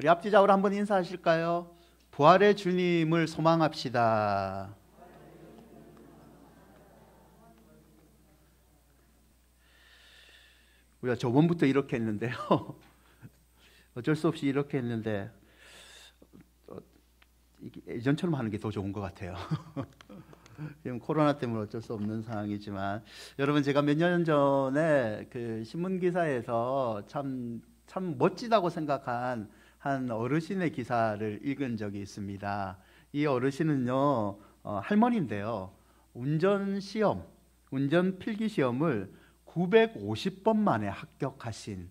우리 앞뒤좌우로 한번 인사하실까요? 부활의 주님을 소망합시다. 우리가 저번부터 이렇게 했는데요. 어쩔 수 없이 이렇게 했는데 예전처럼 하는 게 더 좋은 것 같아요. 지금 코로나 때문에 어쩔 수 없는 상황이지만, 여러분, 제가 몇 년 전에 그 신문 기사에서 참 멋지다고 생각한 한 어르신의 기사를 읽은 적이 있습니다. 이 어르신은요, 할머니인데요, 운전 필기 시험을 950번 만에 합격하신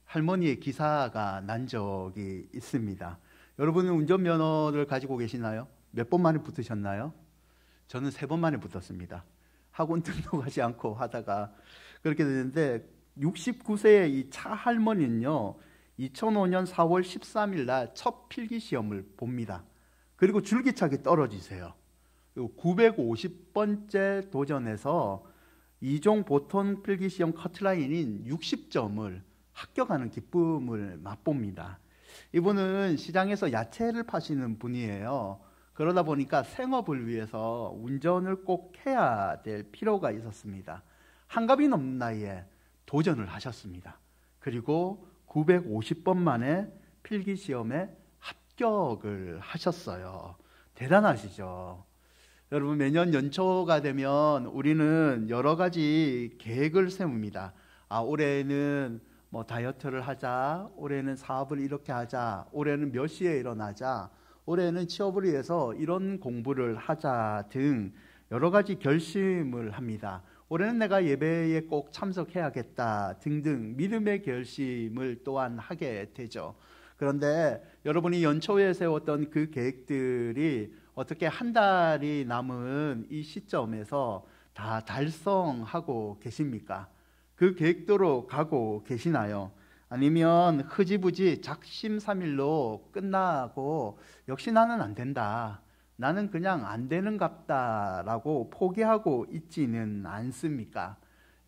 할머니의 기사가 난 적이 있습니다. 여러분은 운전면허를 가지고 계시나요? 몇 번 만에 붙으셨나요? 저는 3번 만에 붙었습니다. 학원 등록하지 않고 하다가 그렇게 됐는데, 69세의 이 차 할머니는요, 2005년 4월 13일 날 첫 필기시험을 봅니다. 그리고 줄기차게 떨어지세요. 950번째 도전에서 이종 보통 필기시험 커트라인인 60점을 합격하는 기쁨을 맛봅니다. 이분은 시장에서 야채를 파시는 분이에요. 그러다 보니까 생업을 위해서 운전을 꼭 해야 될 필요가 있었습니다. 한갑이 넘는 나이에 도전을 하셨습니다. 그리고 950번 만에 필기시험에 합격을 하셨어요. 대단하시죠? 여러분, 매년 연초가 되면 우리는 여러 가지 계획을 세웁니다. 올해는 다이어트를 하자, 올해는 사업을 이렇게 하자, 올해는 몇 시에 일어나자, 올해는 취업을 위해서 이런 공부를 하자 등 여러 가지 결심을 합니다. 올해는 내가 예배에 꼭 참석해야겠다 등등 믿음의 결심을 또한 하게 되죠. 그런데 여러분이 연초에 세웠던 그 계획들이 어떻게 한 달이 남은 이 시점에서 다 달성하고 계십니까? 그 계획대로 가고 계시나요? 아니면 흐지부지 작심삼일로 끝나고 역시 나는 안 된다, 나는 그냥 안 되는갑다라고 포기하고 있지는 않습니까?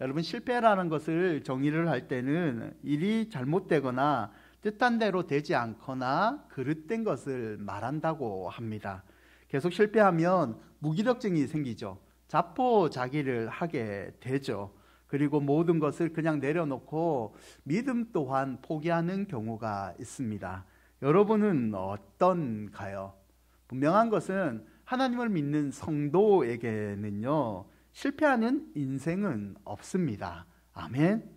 여러분, 실패라는 것을 정의를 할 때는 일이 잘못되거나 뜻한 대로 되지 않거나 그릇된 것을 말한다고 합니다. 계속 실패하면 무기력증이 생기죠. 자포자기를 하게 되죠. 그리고 모든 것을 그냥 내려놓고 믿음 또한 포기하는 경우가 있습니다. 여러분은 어떤가요? 분명한 것은 하나님을 믿는 성도에게는요, 실패하는 인생은 없습니다. 아멘.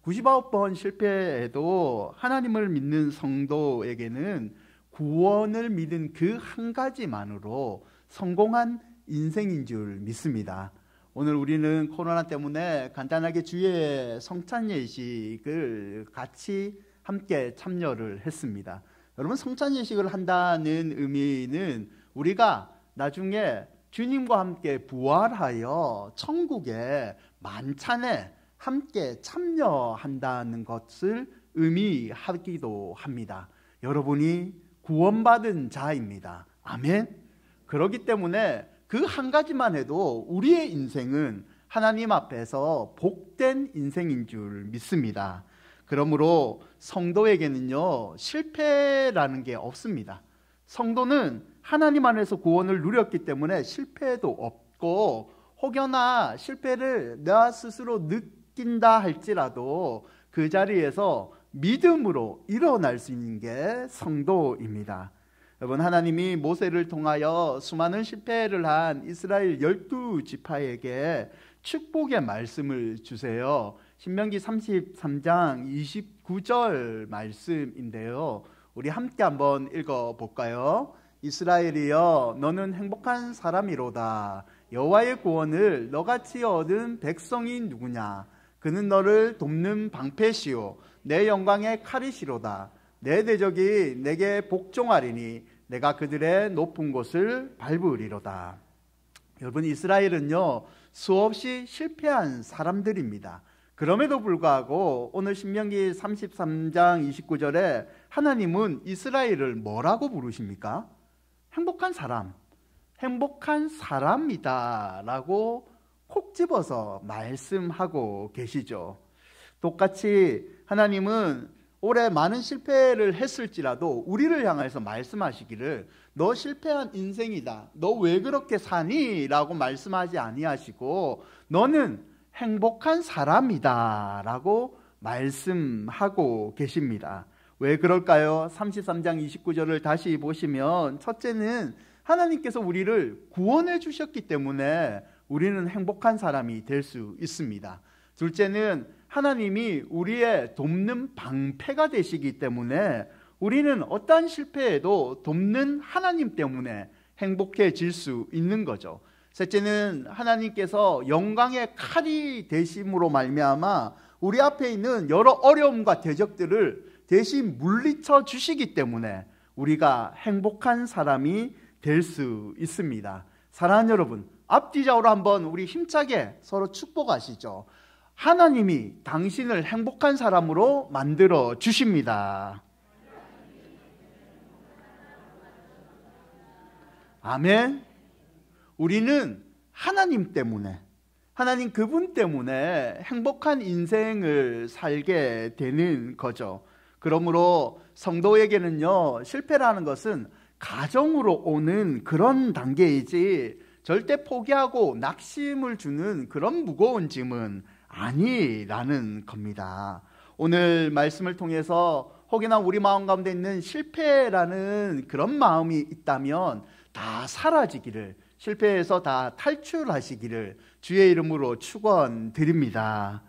99번 실패해도 하나님을 믿는 성도에게는 구원을 믿은 그 한 가지만으로 성공한 인생인 줄 믿습니다. 오늘 우리는 코로나 때문에 간단하게 주의 성찬 예식을 같이 함께 참여를 했습니다. 여러분, 성찬 예식을 한다는 의미는 우리가 나중에 주님과 함께 부활하여 천국의 만찬에 함께 참여한다는 것을 의미하기도 합니다. 여러분이 구원받은 자입니다. 아멘. 그렇기 때문에 그 한 가지만 해도 우리의 인생은 하나님 앞에서 복된 인생인 줄 믿습니다. 그러므로 성도에게는요, 실패라는 게 없습니다. 성도는 하나님 안에서 구원을 누렸기 때문에 실패도 없고, 혹여나 실패를 나 스스로 느낀다 할지라도 그 자리에서 믿음으로 일어날 수 있는 게 성도입니다. 여러분, 하나님이 모세를 통하여 수많은 실패를 한 이스라엘 12지파에게 축복의 말씀을 주세요. 신명기 33장 29절 말씀인데요, 우리 함께 한번 읽어볼까요? 이스라엘이여, 너는 행복한 사람이로다. 여호와의 구원을 너같이 얻은 백성이 누구냐? 그는 너를 돕는 방패시오, 내 영광의 칼이시로다. 내 대적이 내게 복종하리니 내가 그들의 높은 곳을 밟으리로다. 여러분, 이스라엘은요, 수없이 실패한 사람들입니다. 그럼에도 불구하고 오늘 신명기 33장 29절에 하나님은 이스라엘을 뭐라고 부르십니까? 행복한 사람, 행복한 사람이다 라고 콕 집어서 말씀하고 계시죠. 똑같이 하나님은 올해 많은 실패를 했을지라도 우리를 향해서 말씀하시기를 너 실패한 인생이다, 너 왜 그렇게 사니? 라고 말씀하지 아니하시고 너는 행복한 사람이다 라고 말씀하고 계십니다. 왜 그럴까요? 33장 29절을 다시 보시면 첫째는 하나님께서 우리를 구원해 주셨기 때문에 우리는 행복한 사람이 될 수 있습니다. 둘째는 하나님이 우리의 돕는 방패가 되시기 때문에 우리는 어떠한 실패에도 돕는 하나님 때문에 행복해질 수 있는 거죠. 셋째는 하나님께서 영광의 칼이 되심으로 말미암아 우리 앞에 있는 여러 어려움과 대적들을 대신 물리쳐 주시기 때문에 우리가 행복한 사람이 될 수 있습니다. 사랑하는 여러분, 앞뒤좌우로 한번 우리 힘차게 서로 축복하시죠. 하나님이 당신을 행복한 사람으로 만들어 주십니다. 아멘. 우리는 하나님 때문에, 하나님 그분 때문에 행복한 인생을 살게 되는 거죠. 그러므로 성도에게는요, 실패라는 것은 가정으로 오는 그런 단계이지 절대 포기하고 낙심을 주는 그런 무거운 짐은 아니라는 겁니다. 오늘 말씀을 통해서 혹여나 우리 마음 가운데 있는 실패라는 그런 마음이 있다면 다 사라지기를, 실패에서 다 탈출하시기를 주의 이름으로 축원드립니다.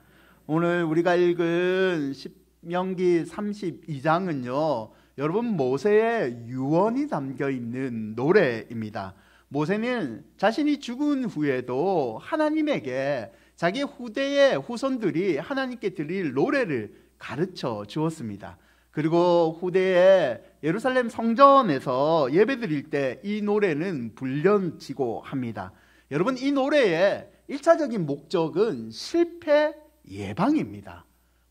오늘 우리가 읽은 신명기 32장은요 여러분 모세의 유언이 담겨있는 노래입니다. 모세는 자신이 죽은 후에도 하나님에게 자기 후대의 후손들이 하나님께 드릴 노래를 가르쳐 주었습니다. 그리고 후대에 예루살렘 성전에서 예배드릴 때 이 노래는 불려지고 합니다. 여러분, 이 노래의 1차적인 목적은 실패 예방입니다.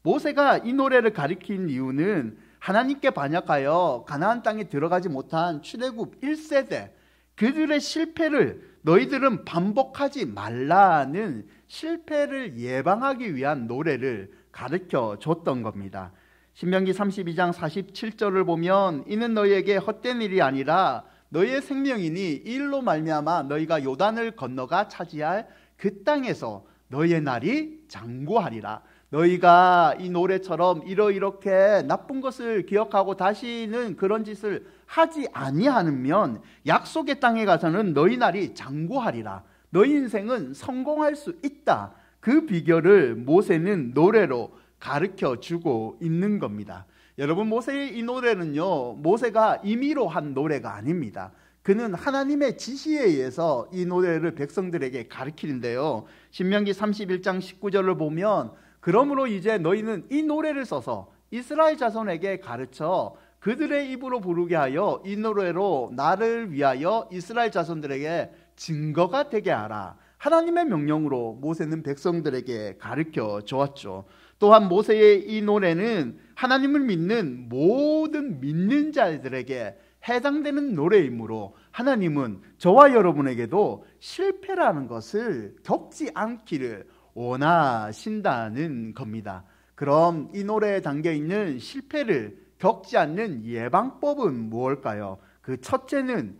모세가 이 노래를 가리킨 이유는 하나님께 반역하여 가나안 땅에 들어가지 못한 출애굽 1세대 그들의 실패를 너희들은 반복하지 말라는 실패를 예방하기 위한 노래를 가르쳐 줬던 겁니다. 신명기 32장 47절을 보면 이는 너희에게 헛된 일이 아니라 너희의 생명이니 이 일로 말미암아 너희가 요단을 건너가 차지할 그 땅에서 너희의 날이 장구하리라. 너희가 이 노래처럼 이렇게 나쁜 것을 기억하고 다시는 그런 짓을 하지 아니하면 약속의 땅에 가서는 너희 날이 장구하리라. 너희 인생은 성공할 수 있다. 그 비결을 모세는 노래로 가르쳐 주고 있는 겁니다. 여러분, 모세의 이 노래는요 모세가 임의로 한 노래가 아닙니다. 그는 하나님의 지시에 의해서 이 노래를 백성들에게 가르치는데요, 신명기 31장 19절을 보면 그러므로 이제 너희는 이 노래를 써서 이스라엘 자손에게 가르쳐 그들의 입으로 부르게 하여 이 노래로 나를 위하여 이스라엘 자손들에게 증거가 되게 하라. 하나님의 명령으로 모세는 백성들에게 가르쳐 주었죠. 또한 모세의 이 노래는 하나님을 믿는 모든 믿는 자들에게 해당되는 노래이므로 하나님은 저와 여러분에게도 실패라는 것을 겪지 않기를 원하신다는 겁니다. 그럼 이 노래에 담겨있는 실패를 겪지 않는 예방법은 무엇일까요? 그 첫째는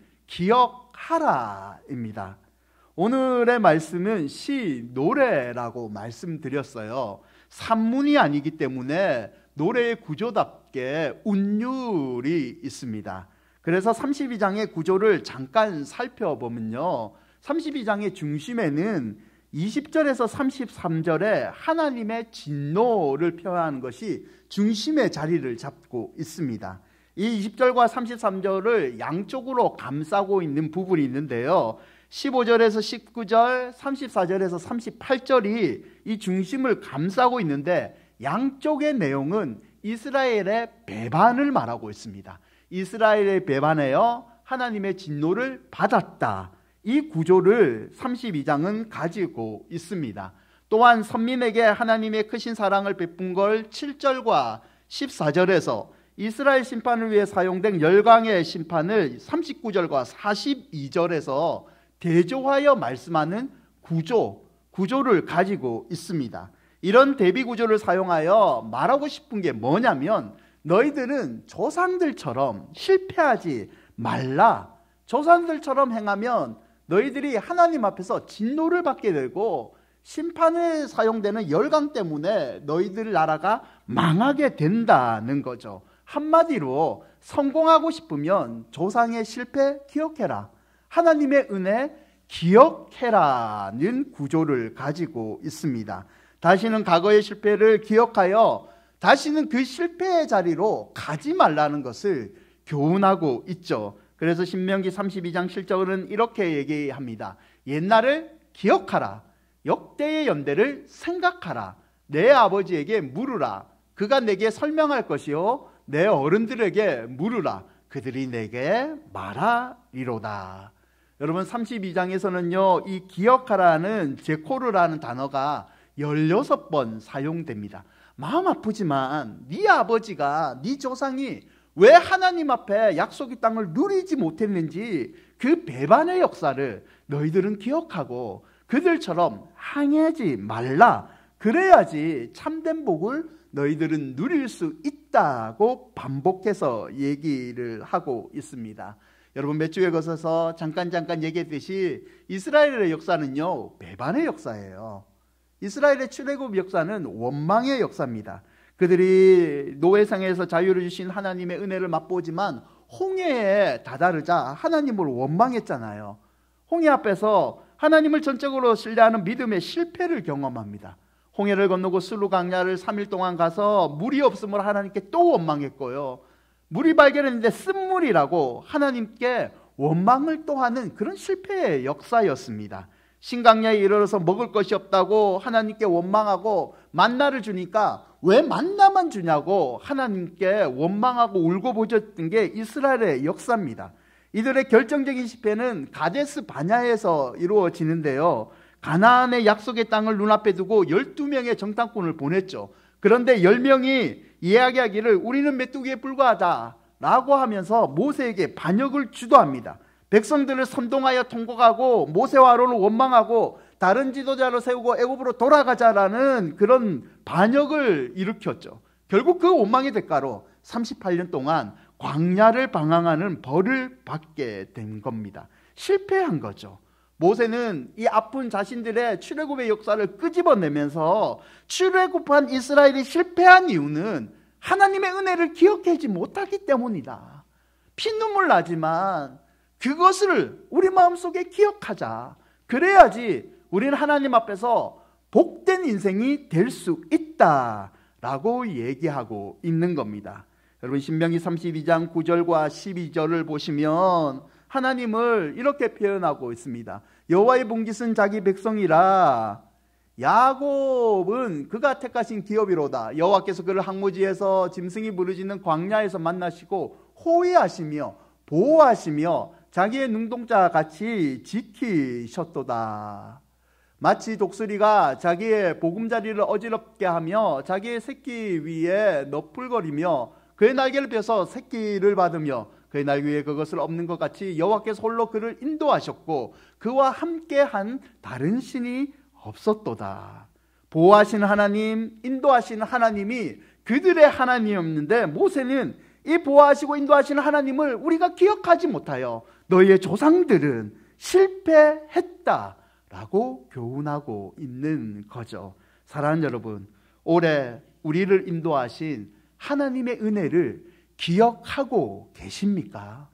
기억하라입니다. 오늘의 말씀은 시, 노래라고 말씀드렸어요. 산문이 아니기 때문에 노래의 구조답게 운율이 있습니다. 그래서 32장의 구조를 잠깐 살펴보면요, 32장의 중심에는 20절에서 33절에 하나님의 진노를 표현하는 것이 중심의 자리를 잡고 있습니다. 이 20절과 33절을 양쪽으로 감싸고 있는 부분이 있는데요, 15절에서 19절, 34절에서 38절이 이 중심을 감싸고 있는데 양쪽의 내용은 이스라엘의 배반을 말하고 있습니다. 이스라엘의 배반하여 하나님의 진노를 받았다. 이 구조를 32장은 가지고 있습니다. 또한 선민에게 하나님의 크신 사랑을 베푼 걸 7절과 14절에서 이스라엘 심판을 위해 사용된 열강의 심판을 39절과 42절에서 대조하여 말씀하는 구조를 가지고 있습니다. 이런 대비 구조를 사용하여 말하고 싶은 게 뭐냐면 너희들은 조상들처럼 실패하지 말라. 조상들처럼 행하면 너희들이 하나님 앞에서 진노를 받게 되고 심판에 사용되는 열강 때문에 너희들 나라가 망하게 된다는 거죠. 한마디로 성공하고 싶으면 조상의 실패 기억해라, 하나님의 은혜 기억해라는 구조를 가지고 있습니다. 다시는 과거의 실패를 기억하여 다시는 그 실패의 자리로 가지 말라는 것을 교훈하고 있죠. 그래서 신명기 32장 7절은 이렇게 얘기합니다. 옛날을 기억하라, 역대의 연대를 생각하라, 내 아버지에게 물으라, 그가 내게 설명할 것이요 내 어른들에게 물으라, 그들이 내게 말하리로다. 여러분 32장에서는요 이 기억하라는 제코르라는 단어가 16번 사용됩니다. 마음 아프지만 네 아버지가, 네 조상이 왜 하나님 앞에 약속의 땅을 누리지 못했는지 그 배반의 역사를 너희들은 기억하고 그들처럼 항해하지 말라. 그래야지 참된 복을 너희들은 누릴 수 있다고 반복해서 얘기를 하고 있습니다. 여러분 몇 주에 걸쳐서 잠깐 얘기했듯이 이스라엘의 역사는요 배반의 역사예요. 이스라엘의 출애굽 역사는 원망의 역사입니다. 그들이 노예상에서 자유를 주신 하나님의 은혜를 맛보지만 홍해에 다다르자 하나님을 원망했잖아요. 홍해 앞에서 하나님을 전적으로 신뢰하는 믿음의 실패를 경험합니다. 홍해를 건너고 술루 강야를 3일 동안 가서 물이 없음을 하나님께 또 원망했고요. 물이 발견했는데 쓴물이라고 하나님께 원망을 또 하는 그런 실패의 역사였습니다. 신강야에 이르러서 먹을 것이 없다고 하나님께 원망하고 만나를 주니까 왜 만나만 주냐고 하나님께 원망하고 울고 보셨던 게 이스라엘의 역사입니다. 이들의 결정적인 실패는 가데스 바냐에서 이루어지는데요. 가나안의 약속의 땅을 눈앞에 두고 12명의 정탐꾼을 보냈죠. 그런데 10명이 이야기하기를 우리는 메뚜기에 불과하다 라고 하면서 모세에게 반역을 주도합니다. 백성들을 선동하여 통곡하고 모세와 아론을 원망하고 다른 지도자를 세우고 애굽으로 돌아가자라는 그런 반역을 일으켰죠. 결국 그 원망의 대가로 38년 동안 광야를 방황하는 벌을 받게 된 겁니다. 실패한 거죠. 모세는 이 아픈 자신들의 출애굽의 역사를 끄집어내면서 출애굽한 이스라엘이 실패한 이유는 하나님의 은혜를 기억하지 못하기 때문이다. 피눈물 나지만 그것을 우리 마음속에 기억하자. 그래야지 우리는 하나님 앞에서 복된 인생이 될 수 있다라고 얘기하고 있는 겁니다. 여러분 신명기 32장 9절과 12절을 보시면 하나님을 이렇게 표현하고 있습니다. 여호와의 분깃은 자기 백성이라 야곱은 그가 택하신 기업이로다. 여호와께서 그를 항무지에서 짐승이 부르짖는 광야에서 만나시고 호위하시며 보호하시며 자기의 눈동자 같이 지키셨도다. 마치 독수리가 자기의 보금자리를 어지럽게 하며 자기의 새끼 위에 너풀거리며 그의 날개를 펴서 새끼를 받으며 그의 날개 위에 그것을 엎는 것 같이 여호와께서 홀로 그를 인도하셨고 그와 함께한 다른 신이 없었도다. 보호하시는 하나님, 인도하시는 하나님이 그들의 하나님이었는데 모세는 이 보호하시고 인도하시는 하나님을 우리가 기억하지 못하여 너희의 조상들은 실패했다라고 교훈하고 있는 거죠. 사랑하는 여러분, 올해 우리를 인도하신 하나님의 은혜를 기억하고 계십니까?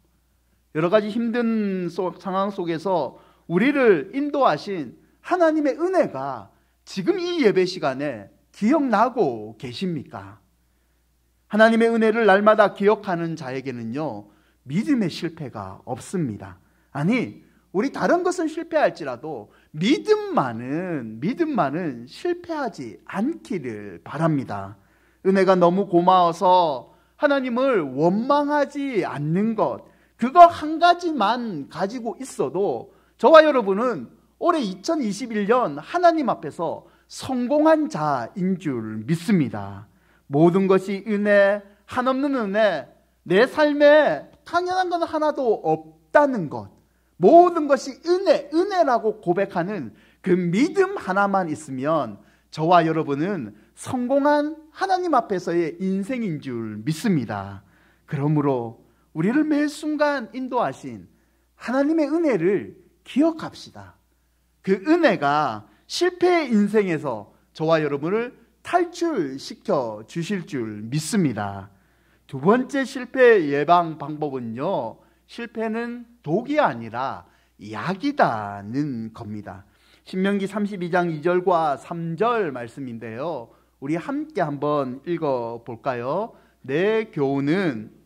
여러 가지 힘든 상황 속에서 우리를 인도하신 하나님의 은혜가 지금 이 예배 시간에 기억나고 계십니까? 하나님의 은혜를 날마다 기억하는 자에게는요 믿음의 실패가 없습니다. 아니 우리 다른 것은 실패할지라도 믿음만은 실패하지 않기를 바랍니다. 은혜가 너무 고마워서 하나님을 원망하지 않는 것, 그거 한 가지만 가지고 있어도 저와 여러분은 올해 2021년 하나님 앞에서 성공한 자인 줄 믿습니다. 모든 것이 은혜, 한없는 은혜, 내 삶에 당연한 건 하나도 없다는 것, 모든 것이 은혜라고 고백하는 그 믿음 하나만 있으면 저와 여러분은 성공한 하나님 앞에서의 인생인 줄 믿습니다. 그러므로 우리를 매 순간 인도하신 하나님의 은혜를 기억합시다. 그 은혜가 실패의 인생에서 저와 여러분을 탈출시켜 주실 줄 믿습니다. 두 번째 실패 예방 방법은요, 실패는 독이 아니라 약이다는 겁니다. 신명기 32장 2절과 3절 말씀인데요, 우리 함께 한번 읽어볼까요? 내 교훈은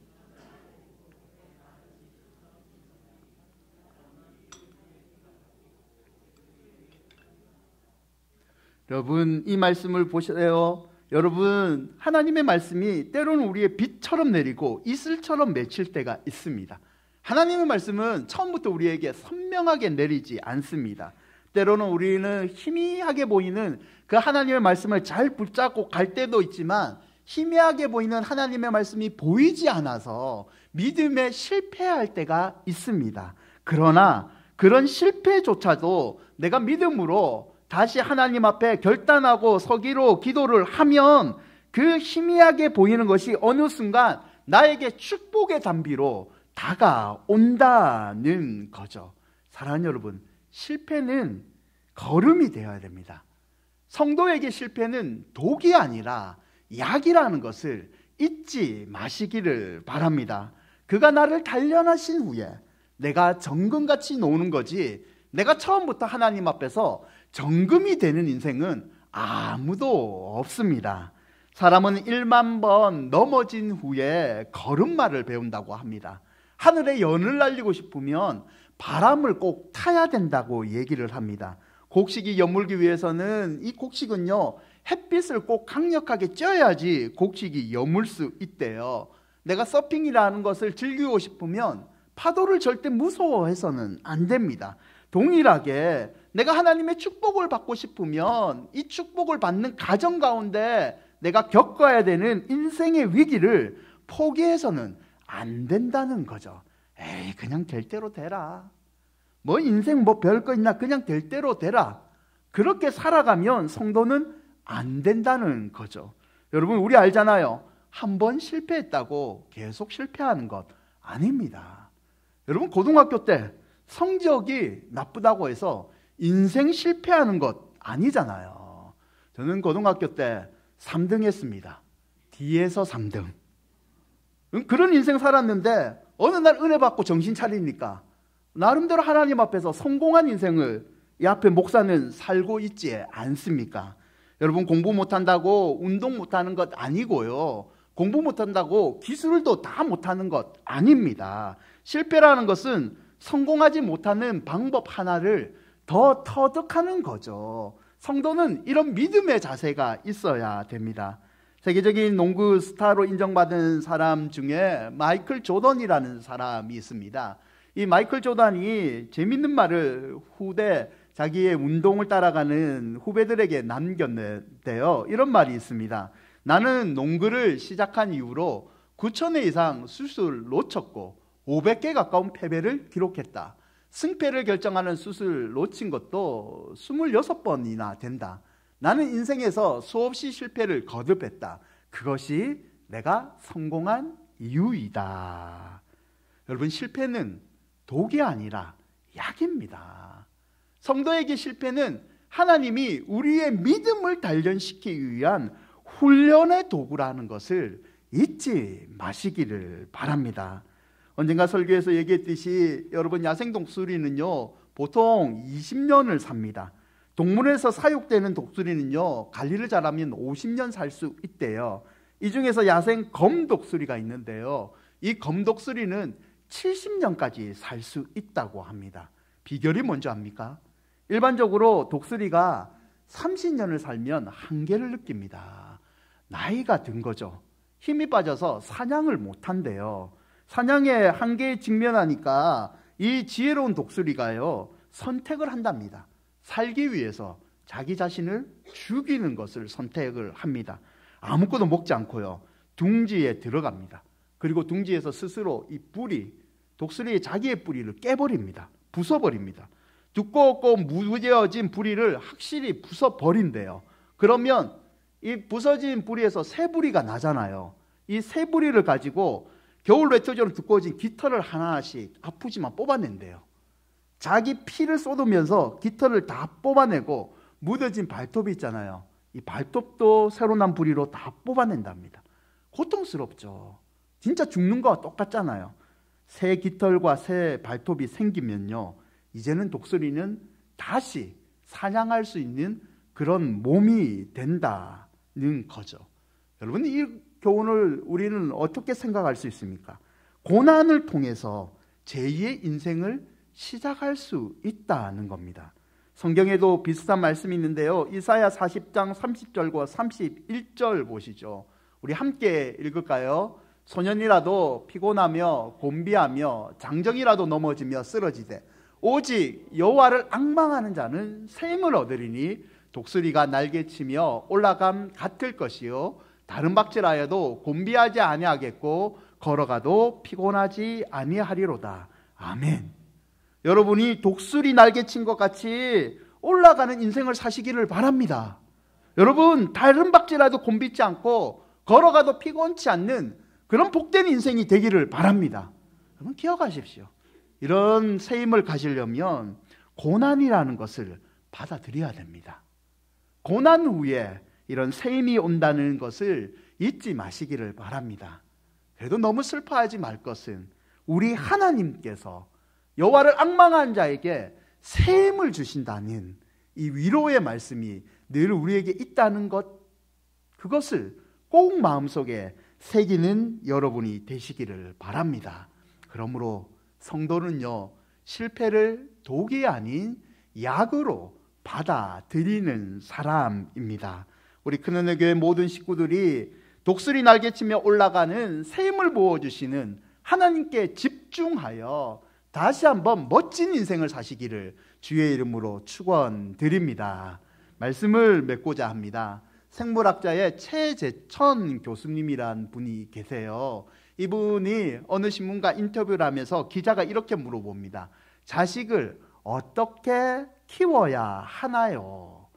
여러분, 이 말씀을 보세요. 여러분, 하나님의 말씀이 때로는 우리의 비처럼 내리고 이슬처럼 맺힐 때가 있습니다. 하나님의 말씀은 처음부터 우리에게 선명하게 내리지 않습니다. 때로는 우리는 희미하게 보이는 그 하나님의 말씀을 잘 붙잡고 갈 때도 있지만, 희미하게 보이는 하나님의 말씀이 보이지 않아서 믿음에 실패할 때가 있습니다. 그러나 그런 실패조차도 내가 믿음으로 다시 하나님 앞에 결단하고 서기로 기도를 하면 그 희미하게 보이는 것이 어느 순간 나에게 축복의 단비로 다가온다는 거죠. 사랑하는 여러분, 실패는 걸음이 되어야 됩니다. 성도에게 실패는 독이 아니라 약이라는 것을 잊지 마시기를 바랍니다. 그가 나를 단련하신 후에 내가 정금같이 노는 거지, 내가 처음부터 하나님 앞에서 정금이 되는 인생은 아무도 없습니다. 사람은 1만 번 넘어진 후에 걸음마를 배운다고 합니다. 하늘에 연을 날리고 싶으면 바람을 꼭 타야 된다고 얘기를 합니다. 곡식이 여물기 위해서는 이 곡식은요, 햇빛을 꼭 강력하게 쬐야지 곡식이 여물 수 있대요. 내가 서핑이라는 것을 즐기고 싶으면 파도를 절대 무서워해서는 안 됩니다. 동일하게 내가 하나님의 축복을 받고 싶으면 이 축복을 받는 가정 가운데 내가 겪어야 되는 인생의 위기를 포기해서는 안 된다는 거죠. 에이, 그냥 될 대로 되라. 뭐 인생 뭐 별거 있나, 그냥 될 대로 되라. 그렇게 살아가면 성도는 안 된다는 거죠. 여러분, 우리 알잖아요. 한 번 실패했다고 계속 실패하는 것 아닙니다. 여러분, 고등학교 때 성적이 나쁘다고 해서 인생 실패하는 것 아니잖아요. 저는 고등학교 때 3등 했습니다. 뒤에서 3등. 그런 인생 살았는데 어느 날 은혜 받고 정신 차리니까 나름대로 하나님 앞에서 성공한 인생을 이 앞에 목사는 살고 있지 않습니까? 여러분, 공부 못한다고 운동 못하는 것 아니고요, 공부 못한다고 기술도 다 못하는 것 아닙니다. 실패라는 것은 성공하지 못하는 방법 하나를 더 터득하는 거죠. 성도는 이런 믿음의 자세가 있어야 됩니다. 세계적인 농구 스타로 인정받은 사람 중에 마이클 조던이라는 사람이 있습니다. 이 마이클 조던이 재밌는 말을 후대 자기의 운동을 따라가는 후배들에게 남겼는데요, 이런 말이 있습니다. 나는 농구를 시작한 이후로 9,000회 이상 수술을 놓쳤고 500개 가까운 패배를 기록했다. 승패를 결정하는 수술 놓친 것도 26번이나 된다. 나는 인생에서 수없이 실패를 거듭했다. 그것이 내가 성공한 이유이다. 여러분, 실패는 독이 아니라 약입니다. 성도에게 실패는 하나님이 우리의 믿음을 단련시키기 위한 훈련의 도구라는 것을 잊지 마시기를 바랍니다. 언젠가 설교에서 얘기했듯이 여러분, 야생 독수리는요 보통 20년을 삽니다. 동물에서 사육되는 독수리는요 관리를 잘하면 50년 살 수 있대요. 이 중에서 야생 검독수리가 있는데요, 이 검독수리는 70년까지 살 수 있다고 합니다. 비결이 뭔지 압니까? 일반적으로 독수리가 30년을 살면 한계를 느낍니다. 나이가 든 거죠. 힘이 빠져서 사냥을 못한대요. 사냥의 한계에 직면하니까 이 지혜로운 독수리가요 선택을 한답니다. 살기 위해서 자기 자신을 죽이는 것을 선택을 합니다. 아무것도 먹지 않고요 둥지에 들어갑니다. 그리고 둥지에서 스스로 이 뿌리, 독수리의 자기의 뿌리를 깨버립니다. 부숴버립니다. 두껍고 무뎌진 뿌리를 확실히 부숴버린대요. 그러면 이 부서진 부리에서 새 부리가 나잖아요. 이 새 부리를 가지고 겨울 외투처럼 두꺼워진 깃털을 하나씩 아프지만 뽑아낸대요. 자기 피를 쏟으면서 깃털을 다 뽑아내고 묻어진 발톱이 있잖아요. 이 발톱도 새로 난 부리로 다 뽑아낸답니다. 고통스럽죠. 진짜 죽는 거와 똑같잖아요. 새 깃털과 새 발톱이 생기면요, 이제는 독수리는 다시 사냥할 수 있는 그런 몸이 된다는 거죠. 여러분, 이 교훈을 우리는 어떻게 생각할 수 있습니까? 고난을 통해서 제2의 인생을 시작할 수 있다는 겁니다. 성경에도 비슷한 말씀이 있는데요. 이사야 40장 30절과 31절 보시죠. 우리 함께 읽을까요? 소년이라도 피곤하며 곤비하며 장정이라도 넘어지며 쓰러지되 오직 여호와를 앙망하는 자는 새 힘을 얻으리니 독수리가 날개치며 올라감 같을 것이요 다른 박질하여도 곤비하지 아니하겠고 걸어가도 피곤하지 아니하리로다. 아멘. 여러분이 독수리 날개친 것 같이 올라가는 인생을 사시기를 바랍니다. 여러분, 다른 박질하여도 곤비지 않고 걸어가도 피곤치 않는 그런 복된 인생이 되기를 바랍니다. 여러분, 기억하십시오. 이런 새 힘을 가지려면 고난이라는 것을 받아들여야 됩니다. 고난 후에 이런 새 힘이 온다는 것을 잊지 마시기를 바랍니다. 그래도 너무 슬퍼하지 말 것은 우리 하나님께서 여호와를 앙망한 자에게 새 힘을 주신다는 이 위로의 말씀이 늘 우리에게 있다는 것, 그것을 꼭 마음속에 새기는 여러분이 되시기를 바랍니다. 그러므로 성도는요, 실패를 독이 아닌 약으로 받아들이는 사람입니다. 우리 큰은혜 교회 모든 식구들이 독수리 날개치며 올라가는 새 힘을 부어주시는 하나님께 집중하여 다시 한번 멋진 인생을 사시기를 주의 이름으로 축원드립니다. 말씀을 맺고자 합니다. 생물학자의 최재천 교수님이란 분이 계세요. 이분이 어느 신문과 인터뷰를 하면서 기자가 이렇게 물어봅니다. 자식을 어떻게 키워야 하나요?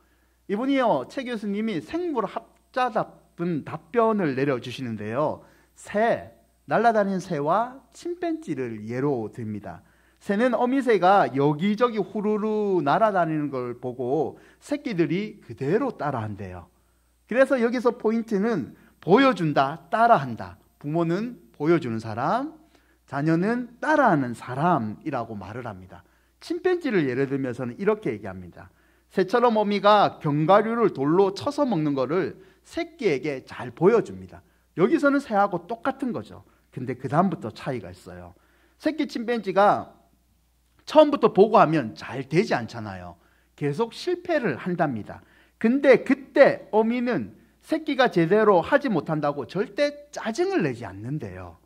이분이요, 최 교수님이 생물학자답은 답변을 내려주시는데요. 새, 날아다니는 새와 침팬지를 예로 듭니다. 새는 어미새가 여기저기 후루루 날아다니는 걸 보고 새끼들이 그대로 따라한대요. 그래서 여기서 포인트는 보여준다, 따라한다. 부모는 보여주는 사람, 자녀는 따라하는 사람이라고 말을 합니다. 침팬지를 예를 들면서는 이렇게 얘기합니다. 새처럼 어미가 견과류를 돌로 쳐서 먹는 거를 새끼에게 잘 보여줍니다. 여기서는 새하고 똑같은 거죠. 근데 그 다음부터 차이가 있어요. 새끼 침팬지가 처음부터 보고 하면 잘 되지 않잖아요. 계속 실패를 한답니다. 근데 그때 어미는 새끼가 제대로 하지 못한다고 절대 짜증을 내지 않는데요.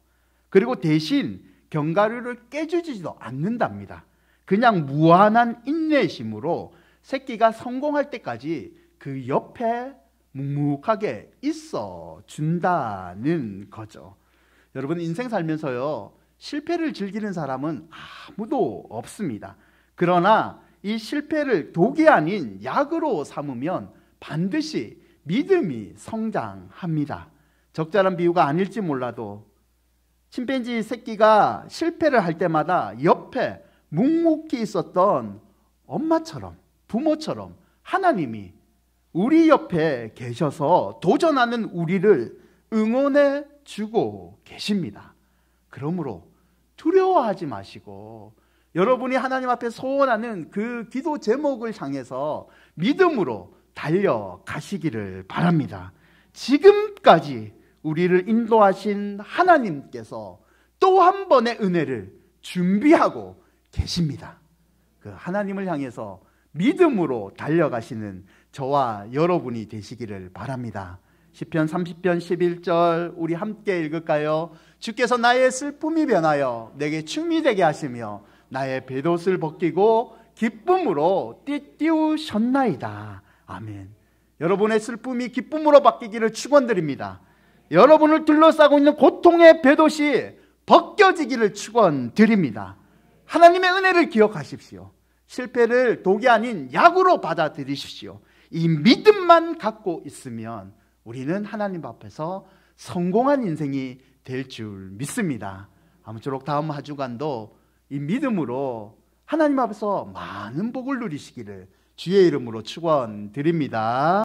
그리고 대신 견과류를 깨주지도 않는답니다. 그냥 무한한 인내심으로 새끼가 성공할 때까지 그 옆에 묵묵하게 있어 준다는 거죠. 여러분, 인생 살면서요, 실패를 즐기는 사람은 아무도 없습니다. 그러나 이 실패를 독이 아닌 약으로 삼으면 반드시 믿음이 성장합니다. 적절한 비유가 아닐지 몰라도 침팬지 새끼가 실패를 할 때마다 옆에 묵묵히 있었던 엄마처럼, 부모처럼 하나님이 우리 옆에 계셔서 도전하는 우리를 응원해 주고 계십니다. 그러므로 두려워하지 마시고 여러분이 하나님 앞에 소원하는 그 기도 제목을 향해서 믿음으로 달려가시기를 바랍니다. 지금까지 우리를 인도하신 하나님께서 또 한 번의 은혜를 준비하고 계십니다. 그 하나님을 향해서 믿음으로 달려가시는 저와 여러분이 되시기를 바랍니다. 시편 30편 11절 우리 함께 읽을까요? 주께서 나의 슬픔이 변하여 내게 춤이 되게 하시며 나의 벨옷을 벗기고 기쁨으로 띠띠우셨나이다. 아멘. 여러분의 슬픔이 기쁨으로 바뀌기를 축원드립니다. 여러분을 둘러싸고 있는 고통의 벨옷이 벗겨지기를 축원드립니다. 하나님의 은혜를 기억하십시오. 실패를 독이 아닌 약으로 받아들이십시오. 이 믿음만 갖고 있으면 우리는 하나님 앞에서 성공한 인생이 될 줄 믿습니다. 아무쪼록 다음 한 주간도 이 믿음으로 하나님 앞에서 많은 복을 누리시기를 주의 이름으로 축원드립니다.